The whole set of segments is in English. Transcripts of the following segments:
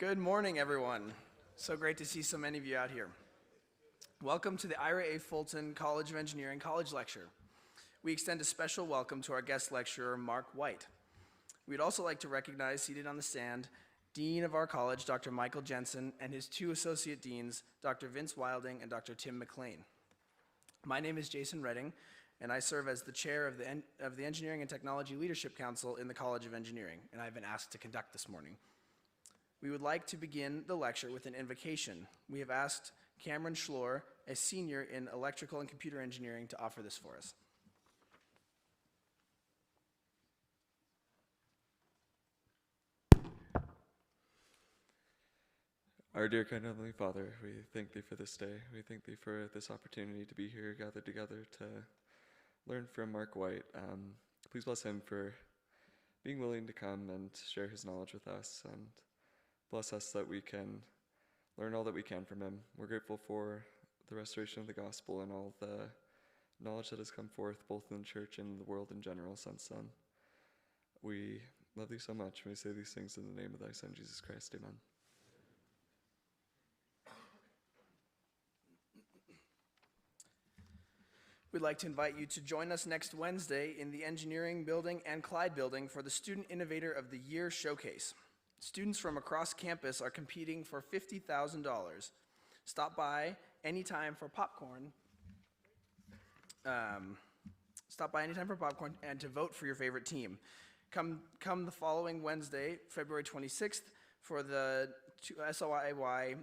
Good morning, everyone. So great to see so many of you out here. Welcome to the Ira A. Fulton College of Engineering College Lecture. We extend a special welcome to our guest lecturer, Mark White. We'd also like to recognize, seated on the stand, Dean of our college, Dr. Michael Jensen, and his two associate deans, Dr. Vince Wilding and Dr. Tim McLean. My name is Jason Redding, and I serve as the chair of the Engineering and Technology Leadership Council in the College of Engineering, and I've been asked to conduct this morning. We would like to begin the lecture with an invocation. We have asked Cameron Schlor, a senior in electrical and computer engineering, to offer this for us. Our dear kind Heavenly Father, we thank Thee for this day. We thank Thee for this opportunity to be here, gathered together to learn from Mark White. Please bless him for being willing to come and share his knowledge with us, and bless us that we can learn all that we can from him. We're grateful for the restoration of the gospel and all the knowledge that has come forth both in the church and in the world in general since then. We love Thee so much. We say these things in the name of Thy Son, Jesus Christ. Amen. We'd like to invite you to join us next Wednesday in the Engineering Building and Clyde Building for the Student Innovator of the Year Showcase. Students from across campus are competing for $50,000. Stop by anytime for popcorn. And to vote for your favorite team. Come the following Wednesday, February 26th, for the SOIY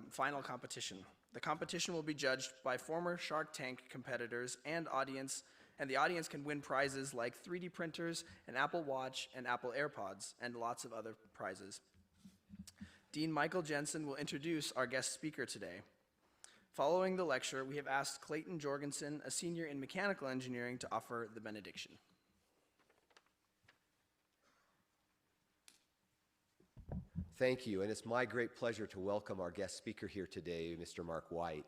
final competition. The competition will be judged by former Shark Tank competitors and the audience can win prizes like 3D printers, an Apple Watch, and Apple AirPods, and lots of other prizes. Dean Michael Jensen will introduce our guest speaker today. Following the lecture, we have asked Clayton Jorgensen, a senior in mechanical engineering, to offer the benediction. Thank you, and it's my great pleasure to welcome our guest speaker here today, Mr. Mark White.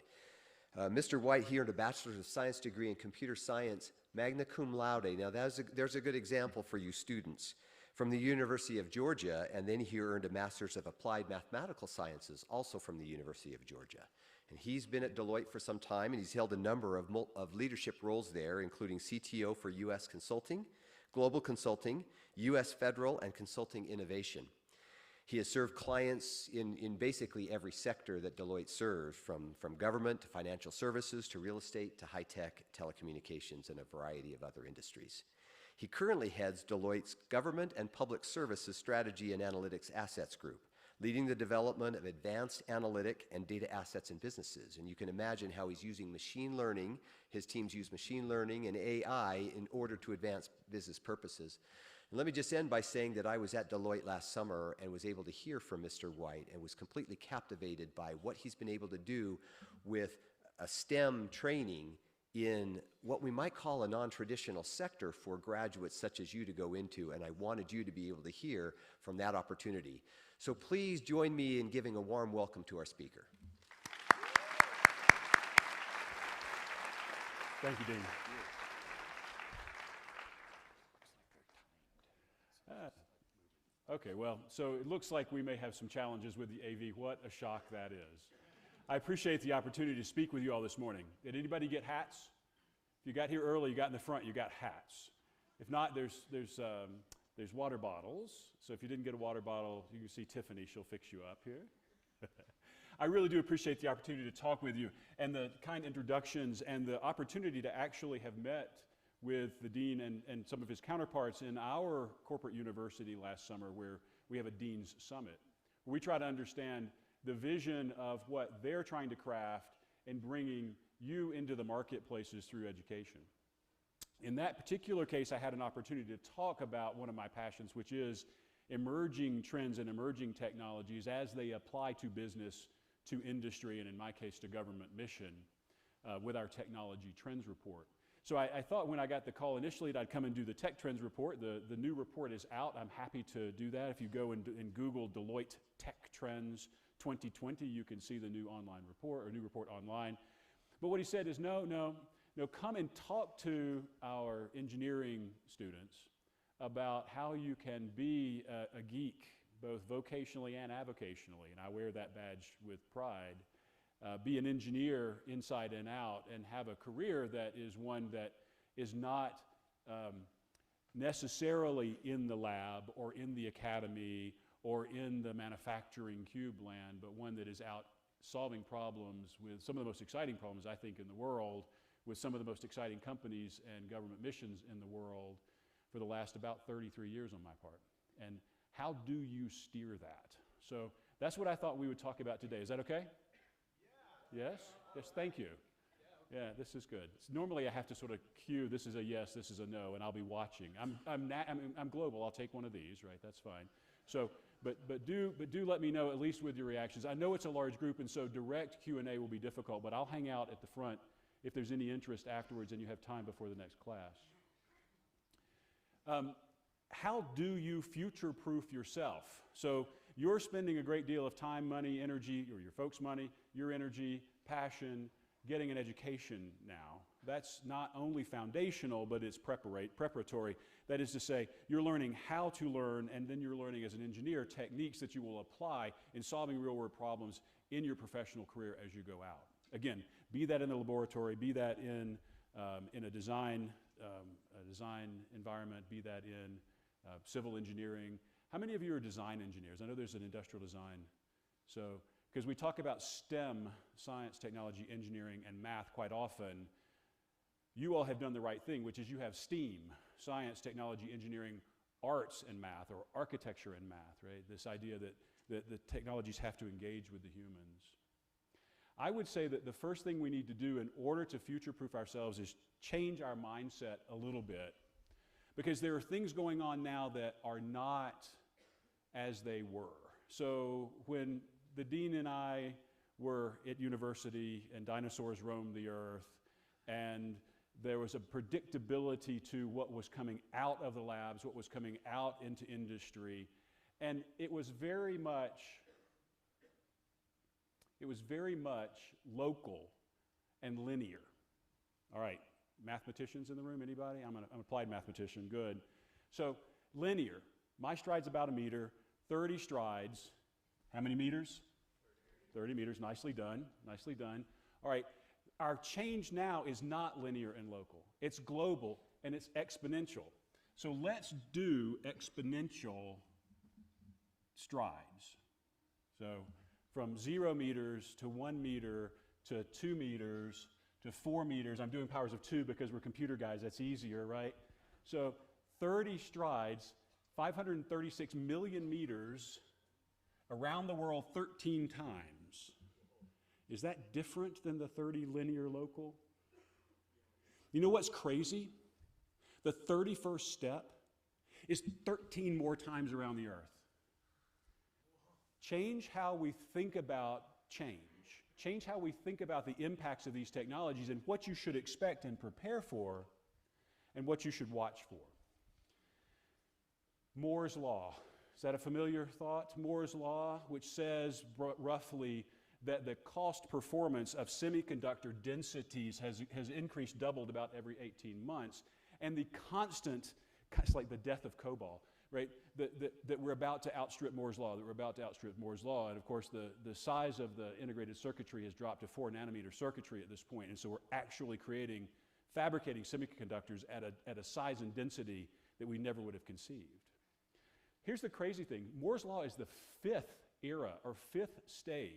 Mr. White here earned a Bachelor's of Science degree in Computer Science, magna cum laude. Now there's a good example for you students. From the University of Georgia, and then he earned a Master's of Applied Mathematical Sciences, also from the University of Georgia. And he's been at Deloitte for some time, and he's held a number of leadership roles there, including CTO for U.S. Consulting, Global Consulting, U.S. Federal, and Consulting Innovation. He has served clients in basically every sector that Deloitte serves, from government to financial services to real estate to high-tech telecommunications and a variety of other industries. He currently heads Deloitte's Government and Public Services Strategy and Analytics Assets Group, leading the development of advanced analytic and data assets in businesses. And you can imagine how he's using machine learning. His teams use machine learning and AI in order to advance business purposes. And let me just end by saying that I was at Deloitte last summer and was able to hear from Mr. White and was completely captivated by what he's been able to do with a STEM training in what we might call a non-traditional sector for graduates such as you to go into, and I wanted you to be able to hear from that opportunity. So please join me in giving a warm welcome to our speaker. Thank you, Dean. Okay, well, so it looks like we may have some challenges with the AV. What a shock that is. I appreciate the opportunity to speak with you all this morning. Did anybody get hats? If you got here early, you got in the front, you got hats. If not, there's water bottles. So if you didn't get a water bottle, you can see Tiffany, she'll fix you up here. I really do appreciate the opportunity to talk with you and the kind introductions and the opportunity to actually have met with the dean and some of his counterparts in our corporate university last summer, where we have a dean's summit. We try to understand the vision of what they're trying to craft and bringing you into the marketplaces through education. In that particular case, I had an opportunity to talk about one of my passions, which is emerging trends and emerging technologies as they apply to business, to industry, and in my case, to government mission, with our technology trends report. So I thought when I got the call initially that I'd come and do the Tech Trends report. The new report is out. I'm happy to do that. If you go and Google Deloitte Tech Trends 2020, you can see the new online report, or new report online. But what he said is, no, come and talk to our engineering students about how you can be a geek both vocationally and avocationally, and I wear that badge with pride, be an engineer inside and out and have a career that is one that is not necessarily in the lab or in the academy or in the manufacturing cube land, but one that is out solving problems with some of the most exciting problems, I think, in the world, with some of the most exciting companies and government missions in the world for the last about 33 years on my part. And how do you steer that? So that's what I thought we would talk about today. Is that okay? Yeah. Yes? Yes, thank you. Yeah, this is good. Normally I have to sort of cue, this is a yes, this is a no, and I'll be watching. I'm global, I'll take one of these, right? That's fine. So, but do let me know, at least with your reactions. I know it's a large group, and so direct Q&A will be difficult, but I'll hang out at the front if there's any interest afterwards and you have time before the next class. How do you future-proof yourself? So you're spending a great deal of time, money, energy, or your folks' money, your energy, passion, getting an education now. That's not only foundational, but it's preparatory. That is to say, you're learning how to learn, and then you're learning as an engineer techniques that you will apply in solving real-world problems in your professional career as you go out. Again, be that in the laboratory, be that in a design environment, be that in civil engineering. How many of you are design engineers? I know there's an industrial design. So, because we talk about STEM, science, technology, engineering, and math quite often, you all have done the right thing, which is you have STEAM, science, technology, engineering, arts, and math, or architecture and math, right? This idea that the technologies have to engage with the humans. I would say that the first thing we need to do in order to future-proof ourselves is change our mindset a little bit, because there are things going on now that are not as they were. So when the dean and I were at university and dinosaurs roamed the earth, and there was a predictability to what was coming out of the labs, what was coming out into industry, and it was very much local and linear. All right, mathematicians in the room, anybody? I'm an applied mathematician, good. So linear, my stride's about 1 meter, 30 strides. How many meters? 30 meters, nicely done, nicely done. All right, our change now is not linear and local. It's global and it's exponential. So let's do exponential strides. So from 0 meters to 1 meter to 2 meters to 4 meters. I'm doing powers of 2 because we're computer guys, that's easier, right? So 30 strides, 536 million meters around the world 13 times. Is that different than the 30 linear local? You know what's crazy? The 31st step is 13 more times around the earth. Change how we think about change. Change how we think about the impacts of these technologies and what you should expect and prepare for and what you should watch for. Moore's Law. Is that a familiar thought? Moore's Law, which says roughly that the cost performance of semiconductor densities has increased, doubled about every 18 months. And the constant, it's like the death of COBOL, right? That we're about to outstrip Moore's Law, And of course, the size of the integrated circuitry has dropped to 4 nanometer circuitry at this point. And so we're actually fabricating semiconductors at a size and density that we never would have conceived. Here's the crazy thing. Moore's Law is the 5th era or 5th stage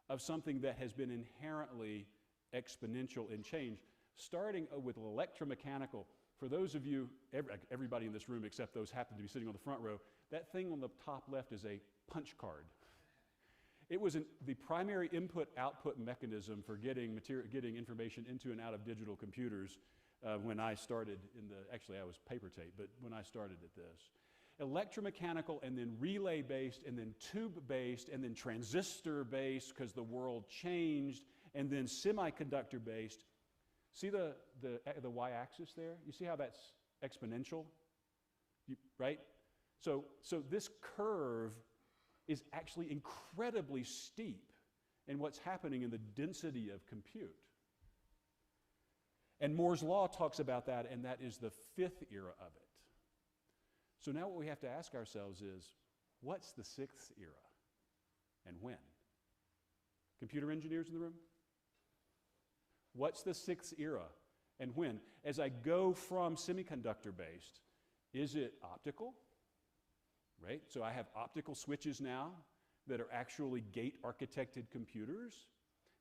of something that has been inherently exponential in change, starting with electromechanical. For those of you, everybody in this room except those happen to be sitting on the front row, that thing on the top left is a punch card. It was the primary input-output mechanism for getting information into and out of digital computers when I started actually I was paper tape, but when I started at this. Electromechanical and then relay-based and then tube-based and then transistor-based because the world changed, and then semiconductor-based. See the y-axis there? You see how that's exponential? Right? So this curve is actually incredibly steep in what's happening in the density of compute. And Moore's Law talks about that, and that is the 5th era of it. So now what we have to ask ourselves is, What's the sixth era and when? Computer engineers in the room? What's the sixth era and when? As I go from semiconductor-based, is it optical? Right? So I have optical switches now that are actually gate-architected computers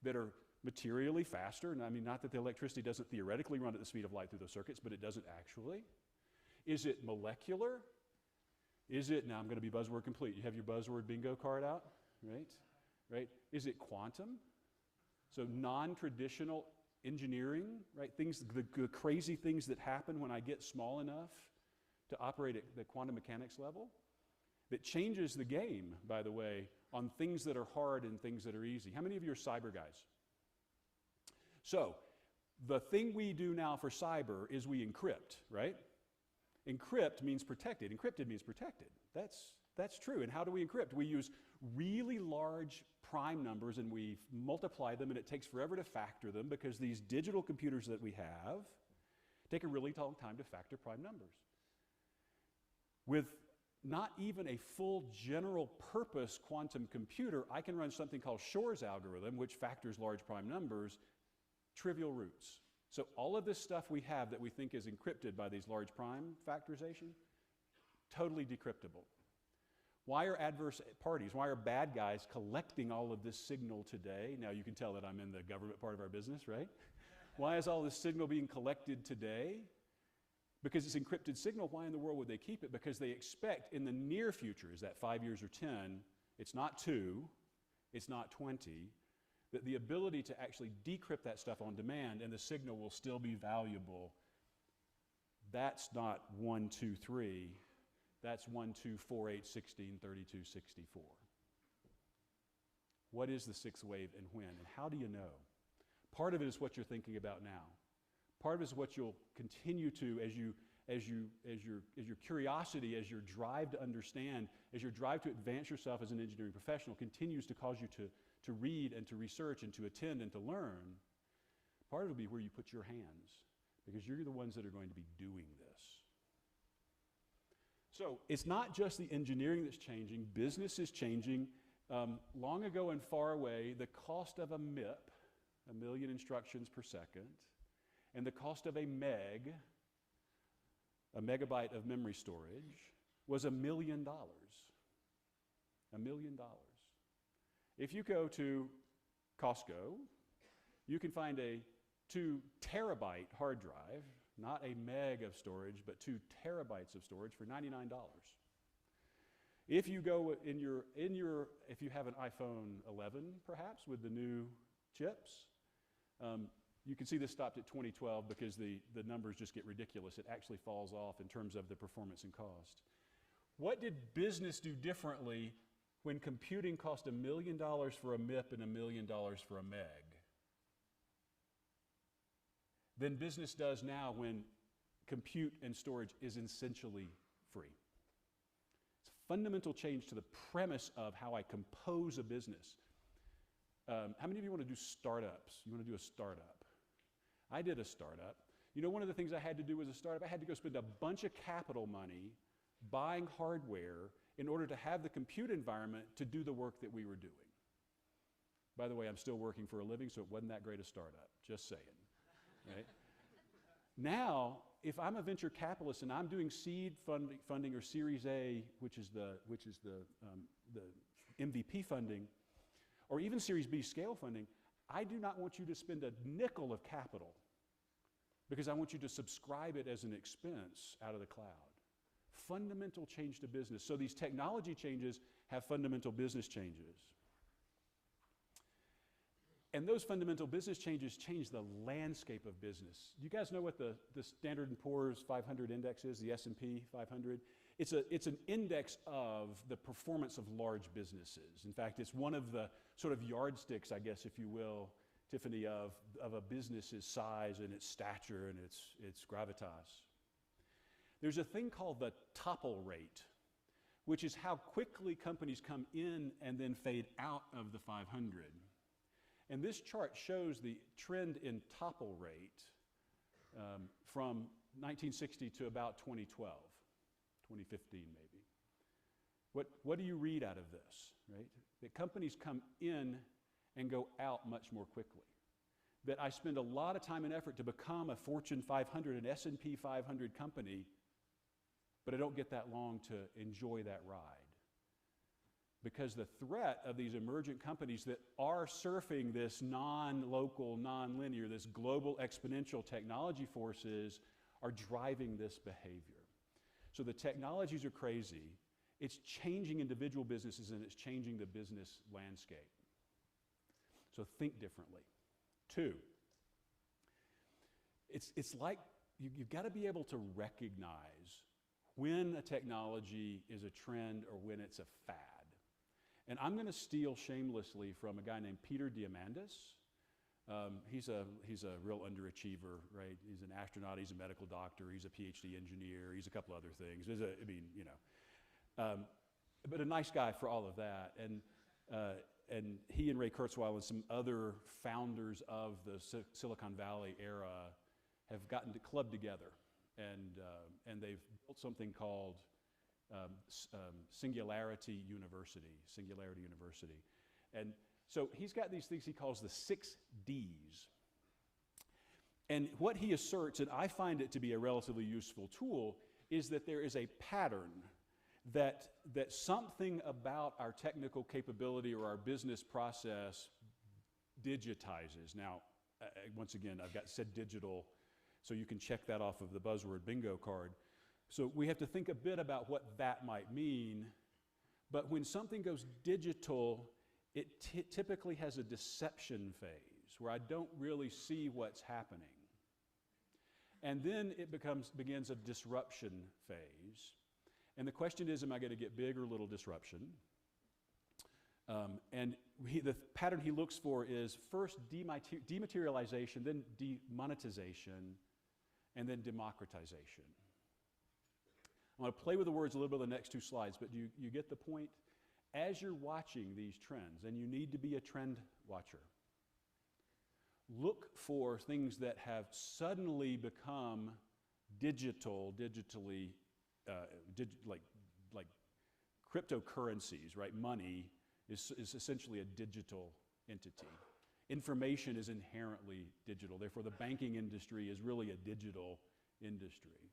that are materially faster. And I mean, not that the electricity doesn't theoretically run at the speed of light through those circuits, but it doesn't actually. Is it molecular? Is it, now I'm going to be buzzword complete. You have your buzzword bingo card out, right? Right? Is it quantum? So non-traditional engineering, right? Things, the crazy things that happen when I get small enough to operate at the quantum mechanics level. That changes the game, by the way, on things that are hard and things that are easy. How many of you are cyber guys? So, the thing we do now for cyber is we encrypt, right? Encrypt means protected. Encrypted means protected. That's true. And how do we encrypt? We use really large prime numbers and we multiply them, and it takes forever to factor them because these digital computers that we have take a really long time to factor prime numbers. With not even a full general purpose quantum computer, I can run something called Shor's algorithm, which factors large prime numbers, trivial roots. So all of this stuff we have that we think is encrypted by these large prime factorization, totally decryptable. Why are adverse parties, why are bad guys collecting all of this signal today? Now you can tell that I'm in the government part of our business, right? Why is all this signal being collected today? Because it's encrypted signal. Why in the world would they keep it? Because they expect in the near future, is that 5 years or 10, it's not 2, it's not 20, that the ability to actually decrypt that stuff on demand and the signal will still be valuable. That's not 1, 2, 3. That's 1, 2, 4, 8, 16, 32, 64. What is the sixth wave and when? And how do you know? Part of it is what you're thinking about now. Part of it is what you'll continue to as your curiosity, as your drive to understand, as your drive to advance yourself as an engineering professional continues to cause you to read and to research and to attend and to learn. Part of it will be where you put your hands, because you're the ones that are going to be doing this. So it's not just the engineering that's changing, business is changing. Long ago and far away, the cost of a MIP, 1,000,000 instructions per second, and the cost of a meg, a megabyte of memory storage, was $1 million. $1 million. If you go to Costco, you can find a 2 terabyte hard drive, not a meg of storage, but 2 terabytes of storage for $99. If you go if you have an iPhone 11, perhaps, with the new chips, you can see this stopped at 2012 because the numbers just get ridiculous. It actually falls off in terms of the performance and cost. What did business do differently when computing cost $1 million for a MIP and $1 million for a meg than business does now when compute and storage is essentially free? It's a fundamental change to the premise of how I compose a business. How many of you want to do startups? You want to do a startup? I did a startup. You know, one of the things I had to do as a startup, I had to go spend a bunch of capital money buying hardware in order to have the compute environment to do the work that we were doing. By the way, I'm still working for a living, so it wasn't that great a startup, just saying, right? Now, if I'm a venture capitalist and I'm doing seed funding or Series A, which is the MVP funding, or even Series B scale funding, I do not want you to spend a nickel of capital because I want you to subscribe it as an expense out of the cloud. Fundamental change to business. So these technology changes have fundamental business changes. And those fundamental business changes change the landscape of business. You guys know what the Standard & Poor's 500 index is, the S&P 500? It's an index of the performance of large businesses. In fact, it's one of the sort of yardsticks, I guess, if you will, Tiffany, of a business's size and its stature and its gravitas. There's a thing called the topple rate, which is how quickly companies come in and then fade out of the 500. And this chart shows the trend in topple rate from 1960 to about 2012, 2015 maybe. What do you read out of this, right? That companies come in and go out much more quickly. That I spend a lot of time and effort to become a Fortune 500, an S&P 500 company, but I don't get that long to enjoy that ride. Because the threat of these emergent companies that are surfing this non-local, non-linear, this global exponential technology forces are driving this behavior. So the technologies are crazy. It's changing individual businesses and it's changing the business landscape. So think differently. 2, it's like you've got to be able to recognize when a technology is a trend or when it's a fad. And I'm going to steal shamelessly from a guy named Peter Diamandis. He's a real underachiever, right? He's an astronaut, he's a medical doctor, he's a PhD engineer, he's a couple other things. But a nice guy for all of that. And he and Ray Kurzweil and some other founders of the Silicon Valley era have gotten to club together, and they've built something called Singularity University. And so he's got these things he calls the 6 Ds. And what he asserts, and I find it to be a relatively useful tool, is that there is a pattern that something about our technical capability or our business process digitizes. Now, once again, I've said digital, so you can check that off of the buzzword bingo card. So we have to think a bit about what that might mean. But when something goes digital, it typically has a deception phase where I don't really see what's happening. And then it begins a disruption phase. And the question is, am I going to get big or little disruption? The pattern he looks for is first dematerialization, then demonetization, and then democratization. I'm going to play with the words a little bit on the next 2 slides, but you get the point? As you're watching these trends, and you need to be a trend watcher, look for things that have suddenly become digitally, like cryptocurrencies, right? Money is essentially a digital entity. Information is inherently digital. Therefore, the banking industry is really a digital industry.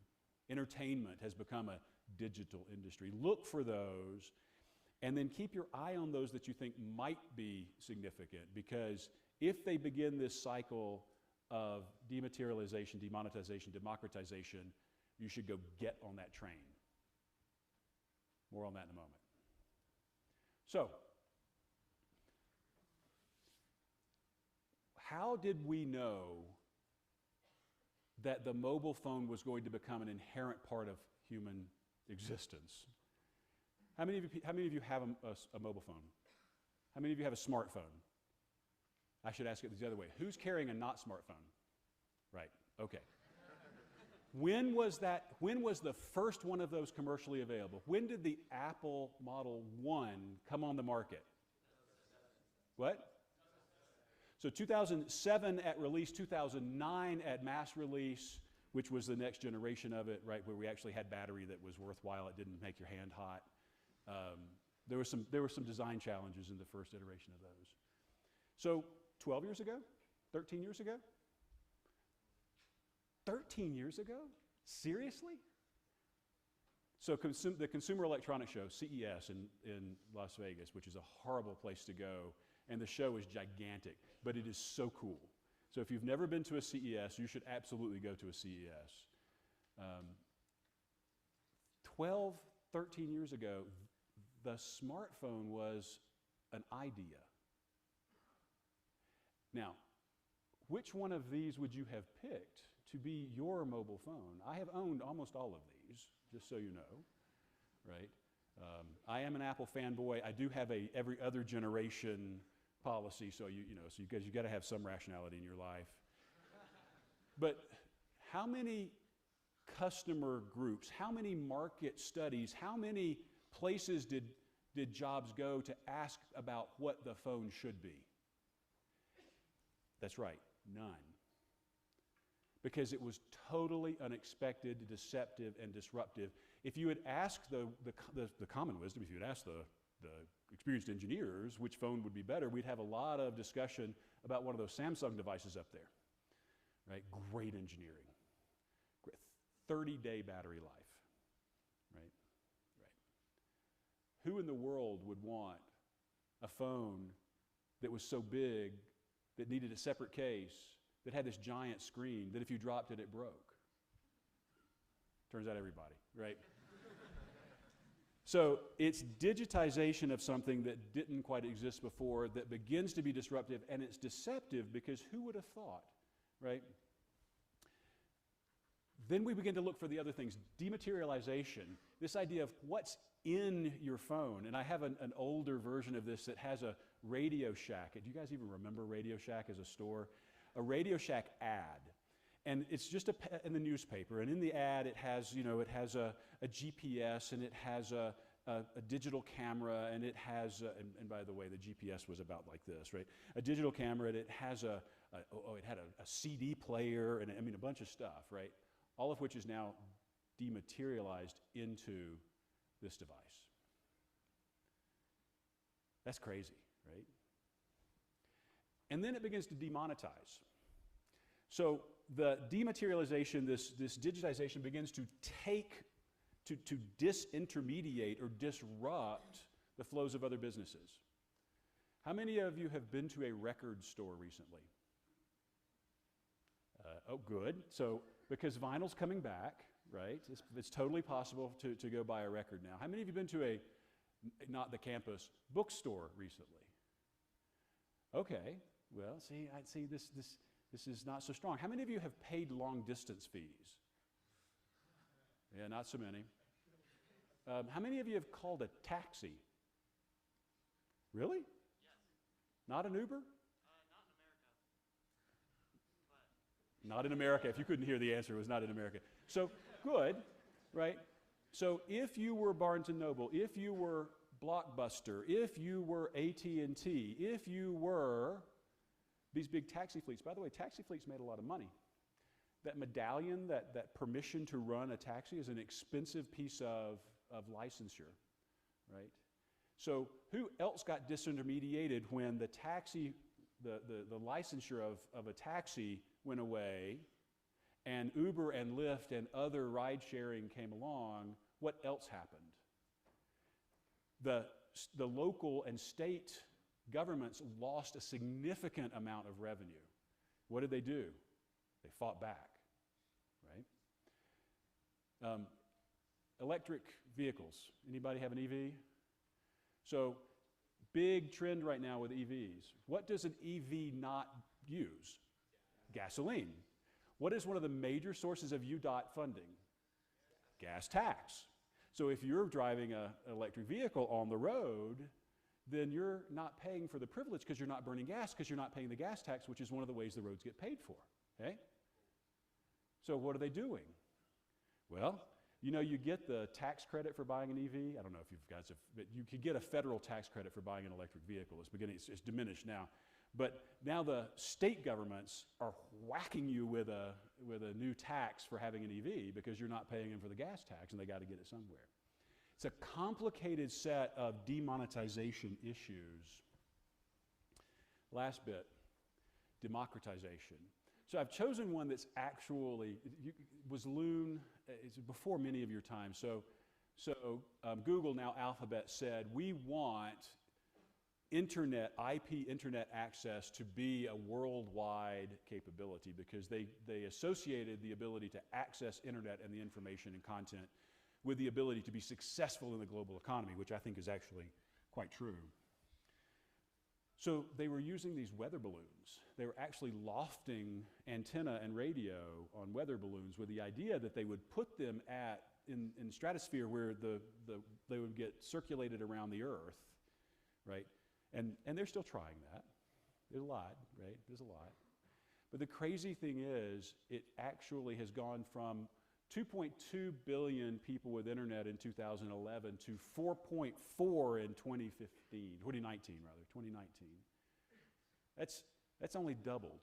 Entertainment has become a digital industry. Look for those, and then keep your eye on those that you think might be significant, because if they begin this cycle of dematerialization, demonetization, democratization, you should go get on that train. More on that in a moment. So, how did we know that the mobile phone was going to become an inherent part of human existence? How many of you have a mobile phone? How many of you have a smartphone? I should ask it the other way. Who's carrying a not smartphone? Right, okay. When was the first one of those commercially available? When did the Apple Model 1 come on the market? What? So 2007 at release, 2009 at mass release, which was the next generation of it, right, where we actually had battery that was worthwhile. It didn't make your hand hot. There were some design challenges in the first iteration of those. So 12 years ago? 13 years ago? 13 years ago? Seriously? So the Consumer Electronics Show, CES in Las Vegas, which is a horrible place to go, and the show is gigantic, but it is so cool. So if you've never been to a CES, you should absolutely go to a CES. 12, 13 years ago, the smartphone was an idea. Now, which one of these would you have picked to be your mobile phone? I have owned almost all of these, just so you know, right? I am an Apple fanboy. I do have a every other generation policy, so because you got to have some rationality in your life. But how many customer groups, how many market studies, how many places did Jobs go to ask about what the phone should be? That's right, none. Because it was totally unexpected, deceptive, and disruptive. if you had asked the common wisdom, if you had asked the experienced engineers which phone would be better, we'd have a lot of discussion about one of those Samsung devices up there, right? Great engineering, 30-day battery life, right? Right. Who in the world would want a phone that was so big that needed a separate case, that had this giant screen, that if you dropped it, it broke? Turns out everybody, right? So it's digitization of something that didn't quite exist before that begins to be disruptive, and it's deceptive because who would have thought, right? Then we begin to look for the other things. Dematerialization, this idea of what's in your phone. And I have an older version of this that has a Radio Shack. Do you guys even remember Radio Shack as a store? A Radio Shack ad. And it's just in the newspaper. And in the ad, it has, it has a GPS, and it has a digital camera, and it has, and by the way, the GPS was about like this, right? A digital camera, and it has it had a CD player, and a bunch of stuff, right? All of which is now dematerialized into this device. That's crazy, right? And then it begins to demonetize. So the dematerialization, this digitization begins to disintermediate or disrupt the flows of other businesses. How many of you have been to a record store recently? Oh, good. So, because vinyl's coming back, right? It's totally possible to go buy a record now. How many of you been to a, not the campus, bookstore recently? Okay, well, see, this is not so strong. How many of you have paid long distance fees? Yeah, not so many. How many of you have called a taxi? Really? Yes. Not an Uber? Not in America. If you couldn't hear the answer, it was not in America. So, good, right? So if you were Barnes & Noble, if you were Blockbuster, if you were AT&T, if you were these big taxi fleets. By the way, taxi fleets made a lot of money. That medallion, that permission to run a taxi is an expensive piece of licensure, right? So who else got disintermediated when the taxi, the licensure of a taxi went away, and Uber and Lyft and other ride sharing came along? What else happened? The local and state governments lost a significant amount of revenue. What did they do? They fought back, right? Electric vehicles. Anybody have an EV? So, big trend right now with EVs. What does an EV not use? Gasoline. What is one of the major sources of UDOT funding? Gas tax. So if you're driving an electric vehicle on the road, then you're not paying for the privilege because you're not burning gas, because you're not paying the gas tax, which is one of the ways the roads get paid for, okay? So what are they doing? Well, you get the tax credit for buying an EV. I don't know if you guys have, but you could get a federal tax credit for buying an electric vehicle. It's diminished now. But now the state governments are whacking you with a new tax for having an EV because you're not paying them for the gas tax, and they got to get it somewhere. It's a complicated set of demonetization issues. Last bit, democratization. So I've chosen one that's actually, was Loon, it's before many of your time. So Google, now Alphabet, said, we want IP internet access to be a worldwide capability because they associated the ability to access internet and the information and content with the ability to be successful in the global economy, which I think is actually quite true. So they were using these weather balloons. They were actually lofting antenna and radio on weather balloons with the idea that they would put them in the stratosphere where they would get circulated around the Earth, right? And they're still trying that. There's a lot, right? There's a lot. But the crazy thing is, it actually has gone from 2.2 billion people with internet in 2011 to 4.4 in 2019. That's only doubled.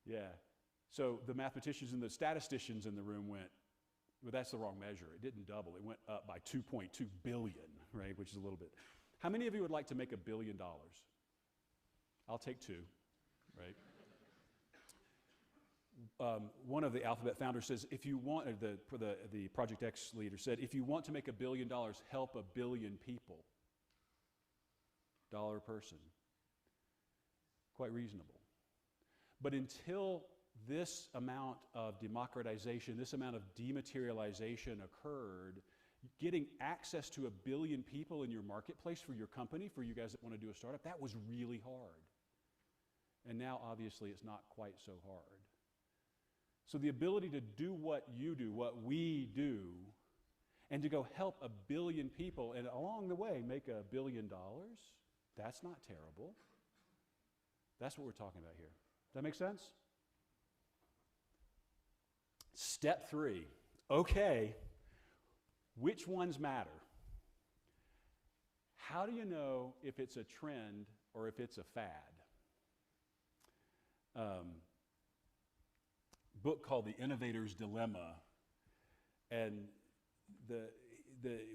Yeah. So the mathematicians and the statisticians in the room went, Well, that's the wrong measure. It didn't double. It went up by 2.2 billion, right, which is a little bit. How many of you would like to make $1 billion? I'll take 2, right? One of the Alphabet founders says, if you want, or the Project X leader said, if you want to make $1 billion, help 1 billion people. Dollar a person. Quite reasonable. But until this amount of democratization, this amount of dematerialization occurred, getting access to 1 billion people in your marketplace for your company, for you guys that want to do a startup, that was really hard. And now, obviously, it's not quite so hard. So the ability to do what you do, what we do, and to go help 1 billion people, and along the way make $1 billion, that's not terrible. That's what we're talking about here. Does that make sense? Step 3. Okay, which ones matter? How do you know if it's a trend or if it's a fad? Book called The Innovator's Dilemma, and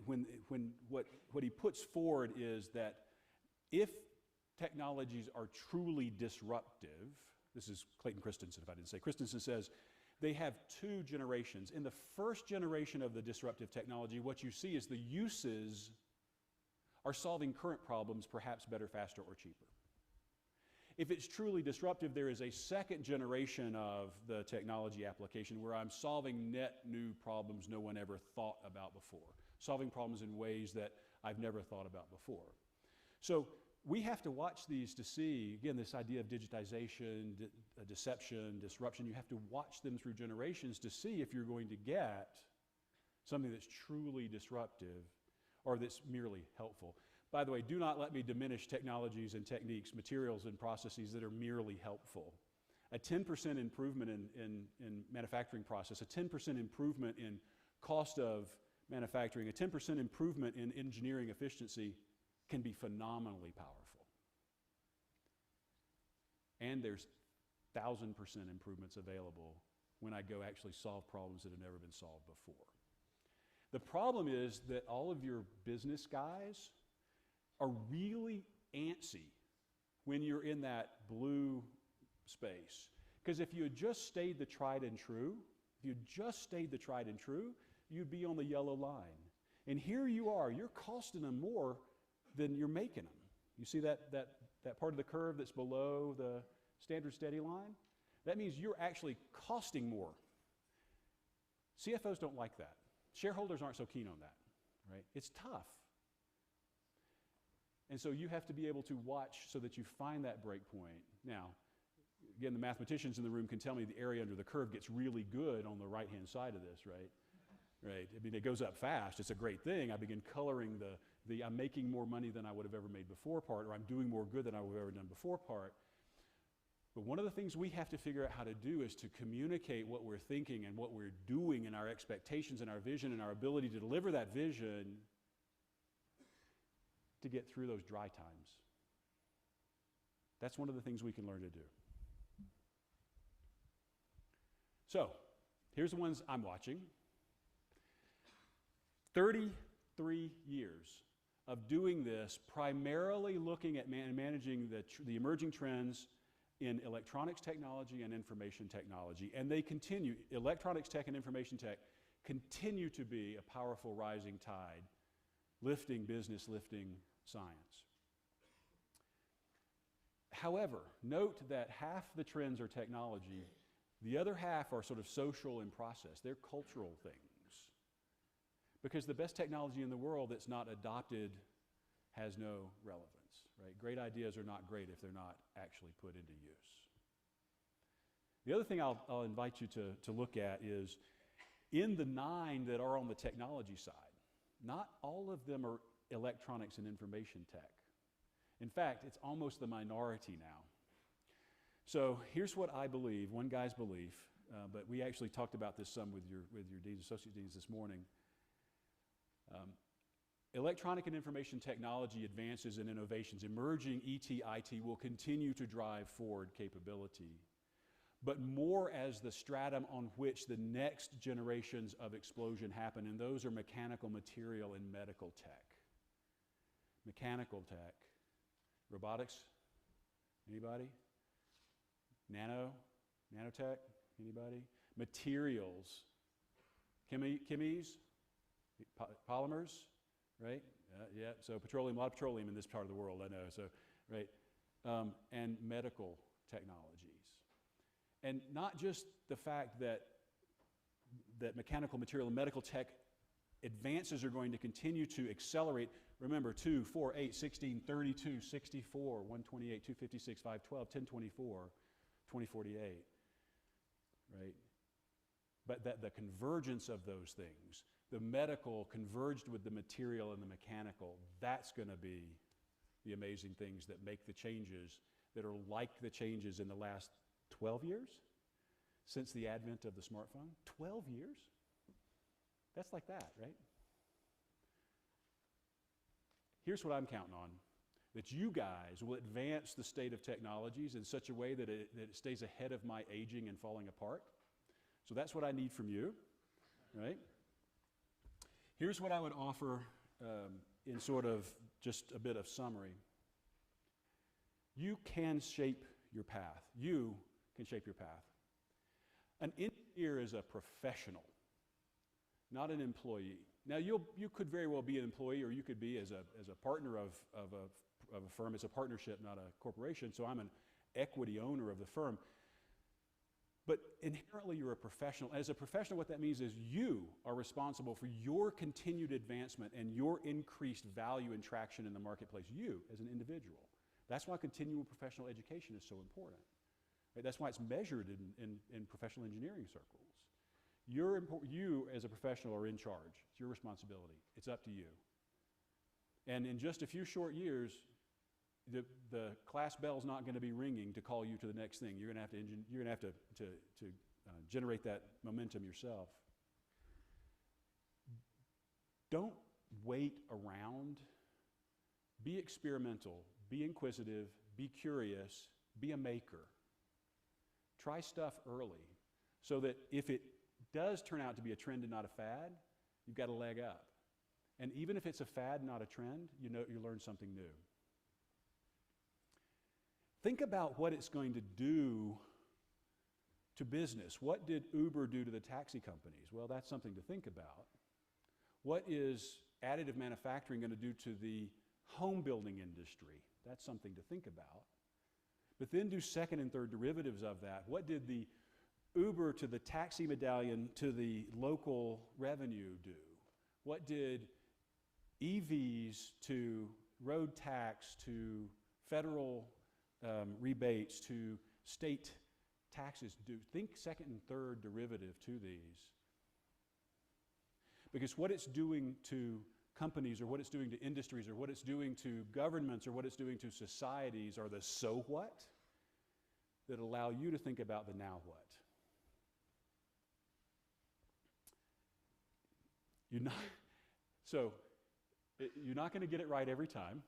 what he puts forward is that if technologies are truly disruptive, this is Clayton Christensen, if I didn't say. Christensen says they have 2 generations. In the first generation of the disruptive technology, what you see is the uses are solving current problems perhaps better, faster, or cheaper. If it's truly disruptive, there is a second generation of the technology application where I'm solving net new problems no one ever thought about before, solving problems in ways that I've never thought about before. So we have to watch these to see, again, this idea of digitization, deception, disruption. You have to watch them through generations to see if you're going to get something that's truly disruptive or that's merely helpful. By the way, do not let me diminish technologies and techniques, materials and processes that are merely helpful. A 10% improvement in manufacturing process, a 10% improvement in cost of manufacturing, a 10% improvement in engineering efficiency can be phenomenally powerful. And there's 1,000% improvements available when I go actually solve problems that have never been solved before. The problem is that all of your business guys are really antsy when you're in that blue space. Because if you had just stayed the tried and true, you'd be on the yellow line. And here you are, you're costing them more than you're making them. You see that part of the curve that's below the standard steady line? That means you're actually costing more. CFOs don't like that. Shareholders aren't so keen on that, right? It's tough. And so you have to be able to watch so that you find that break point. Now, again, the mathematicians in the room can tell me the area under the curve gets really good on the right-hand side of this, right? Right. I mean, it goes up fast. It's a great thing. I begin coloring the I'm making more money than I would have ever made before part, or I'm doing more good than I would have ever done before part. But one of the things we have to figure out how to do is to communicate what we're thinking and what we're doing and our expectations and our vision and our ability to deliver that vision to get through those dry times. That's one of the things we can learn to do. So, here's the ones I'm watching. 33 years of doing this, primarily looking at managing the emerging trends in electronics technology and information technology. And they continue, electronics tech and information tech continue to be a powerful rising tide, lifting business, lifting science. However, note that half the trends are technology, the other half are sort of social and process. They're cultural things. Because the best technology in the world that's not adopted has no relevance, right? Great ideas are not great if they're not actually put into use. The other thing I'll invite you to look at is in the 9 that are on the technology side, not all of them are electronics and information tech. In fact, it's almost the minority now. So here's what I believe, one guy's belief, but we actually talked about this some with your deans, associate deans this morning. Electronic and information technology advances and innovations, emerging ET, IT will continue to drive forward capability. but more as the stratum on which the next generations of explosion happen, and those are mechanical material and medical tech. Mechanical tech. Robotics? Anybody? Nanotech? Anybody? Materials. Chemies? Polymers? Right? Yeah, so petroleum, a lot of petroleum in this part of the world, I know, so, right? And medical technologies. And not just the fact that mechanical material and medical tech advances are going to continue to accelerate. Remember, 2, 4, 8, 16, 32, 64, 128, 256, 512, 1024, 2048, right? But that the convergence of those things, the medical converged with the material and the mechanical, that's going to be the amazing things that make the changes that are like the changes in the last 12 years since the advent of the smartphone. 12 years? That's like that, right? Here's what I'm counting on, that you guys will advance the state of technologies in such a way that it stays ahead of my aging and falling apart. So that's what I need from you, right? Here's what I would offer in sort of just a bit of summary. You can shape your path. You can shape your path. An engineer is a professional, not an employee. Now, you could very well be an employee, or you could be as a partner of a firm. It's a partnership, not a corporation, so I'm an equity owner of the firm. But inherently, you're a professional. As a professional, what that means is you are responsible for your continued advancement and your increased value and traction in the marketplace, you as an individual. That's why continual professional education is so important. Right? That's why it's measured in professional engineering circles. You as a professional are in charge. It's your responsibility. It's up to you. And in just a few short years, the class bell's not going to be ringing to call you to the next thing. You're going to have to generate that momentum yourself. Don't wait around. Be experimental. Be inquisitive. Be curious. Be a maker. Try stuff early so that if it does turn out to be a trend and not a fad, you've got a leg up. And even if it's a fad, not a trend, you learn something new. Think about what it's going to do to business. What did Uber do to the taxi companies? Well, that's something to think about. What is additive manufacturing going to do to the home building industry? That's something to think about. But then do second and third derivatives of that. What did the Uber to the taxi medallion to the local revenue do? What did EVs to road tax to federal rebates to state taxes do? Think second and third derivative to these. Because what it's doing to companies, or what it's doing to industries, or what it's doing to governments, or what it's doing to societies are the so what that allow you to think about the now what. You're not going to get it right every time.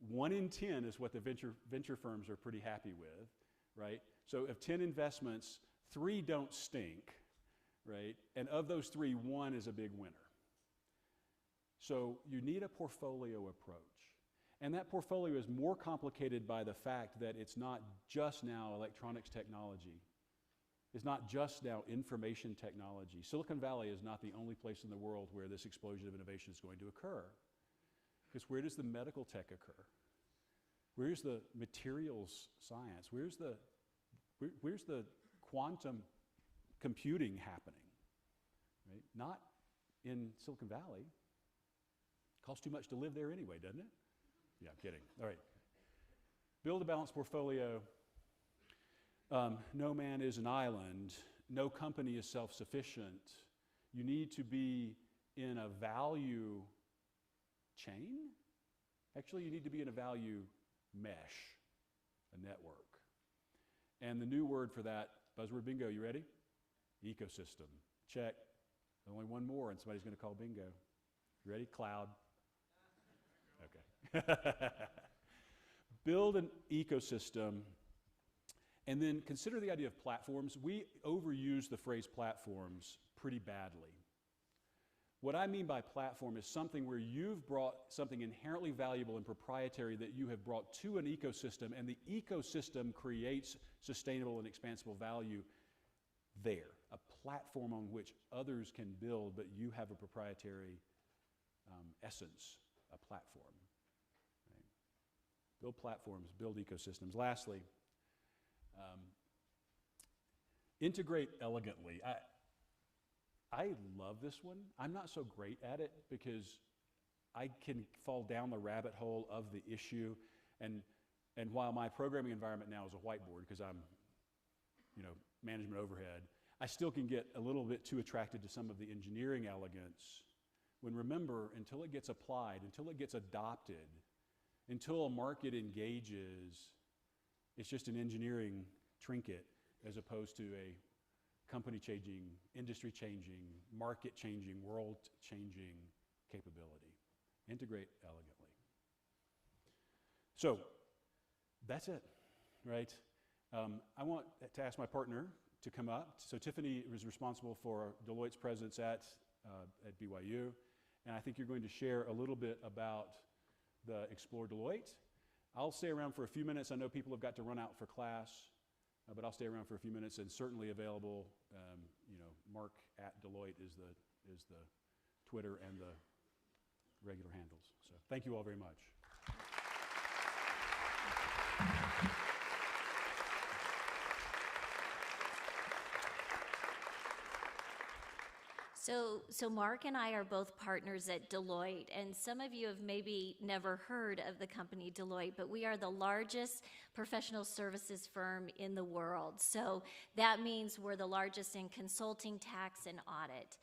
1 in 10 is what the venture firms are pretty happy with, right? So of 10 investments, 3 don't stink, right? And of those 3, 1 is a big winner. So you need a portfolio approach. And that portfolio is more complicated by the fact that it's not just now electronics technology. It's not just now information technology. Silicon Valley is not the only place in the world where this explosion of innovation is going to occur. Because where does the medical tech occur? Where's the materials science? Where's the quantum computing happening? Right? Not in Silicon Valley. Costs too much to live there anyway, doesn't it? Yeah, I'm kidding. All right. Build a balanced portfolio. No man is an island. No company is self-sufficient. You need to be in a value chain. Actually, you need to be in a value mesh, a network. And the new word for that, buzzword bingo, you ready? Ecosystem. Check. Only one more and somebody's going to call bingo. You ready? Cloud. Okay. Build an ecosystem And then consider the idea of platforms. We overuse the phrase platforms pretty badly. What I mean by platform is something where you've brought something inherently valuable and proprietary that you have brought to an ecosystem, and the ecosystem creates sustainable and expansible value there, a platform on which others can build, but you have a proprietary essence, a platform. Right? Build platforms, build ecosystems. Lastly, integrate elegantly. I love this one. I'm not so great at it because I can fall down the rabbit hole of the issue, and while my programming environment now is a whiteboard because I'm, management overhead, I still can get a little bit too attracted to some of the engineering elegance when, remember, until it gets applied, until it gets adopted, until a market engages, it's just an engineering trinket as opposed to a company-changing, industry-changing, market-changing, world-changing capability. Integrate elegantly. So that's it, right? I want to ask my partner to come up. So Tiffany is responsible for Deloitte's presence at BYU, and I think you're going to share a little bit about the Explore Deloitte. I'll stay around for a few minutes. I know people have got to run out for class, but I'll stay around for a few minutes and certainly available. Mark at Deloitte is the Twitter and the regular handles. So thank you all very much. So Mark and I are both partners at Deloitte, and some of you have maybe never heard of the company Deloitte, but we are the largest professional services firm in the world. So that means we're the largest in consulting, tax, and audit.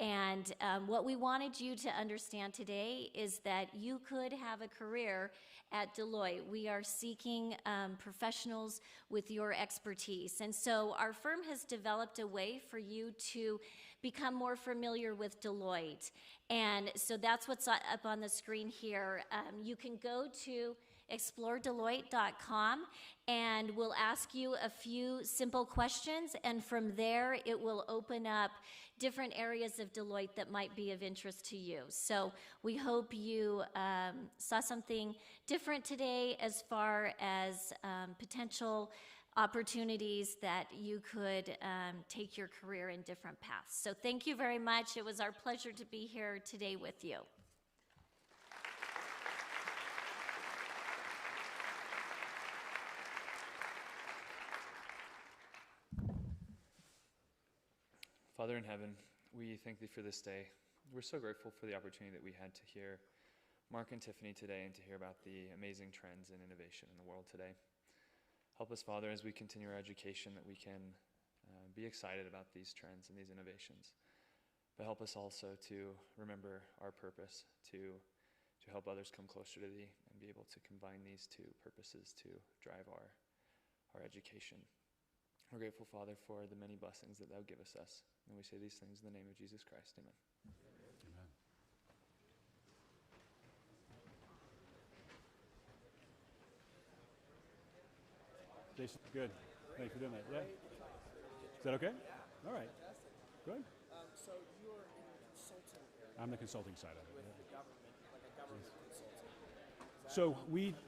And what we wanted you to understand today is that you could have a career at Deloitte. We are seeking professionals with your expertise. And so our firm has developed a way for you to become more familiar with Deloitte. And so that's what's up on the screen here. You can go to exploredeloitte.com and we'll ask you a few simple questions, and from there it will open up different areas of Deloitte that might be of interest to you. So we hope you saw something different today as far as potential opportunities that you could take your career in different paths. So thank you very much. It was our pleasure to be here today with you. Father in heaven, we thank thee for this day. We're so grateful for the opportunity that we had to hear Mark and Tiffany today and to hear about the amazing trends and innovation in the world today. Help us, Father, as we continue our education, that we can be excited about these trends and these innovations. But help us also to remember our purpose, to help others come closer to thee and be able to combine these two purposes to drive our education. We're grateful, Father, for the many blessings that thou givest us. And we say these things in the name of Jesus Christ. Amen. Amen. Jason, good. Thanks for doing that. Yeah. Is that okay? All right. Good. So you're in the consulting area I'm the consulting side of it. with the government, like a government consultant. So we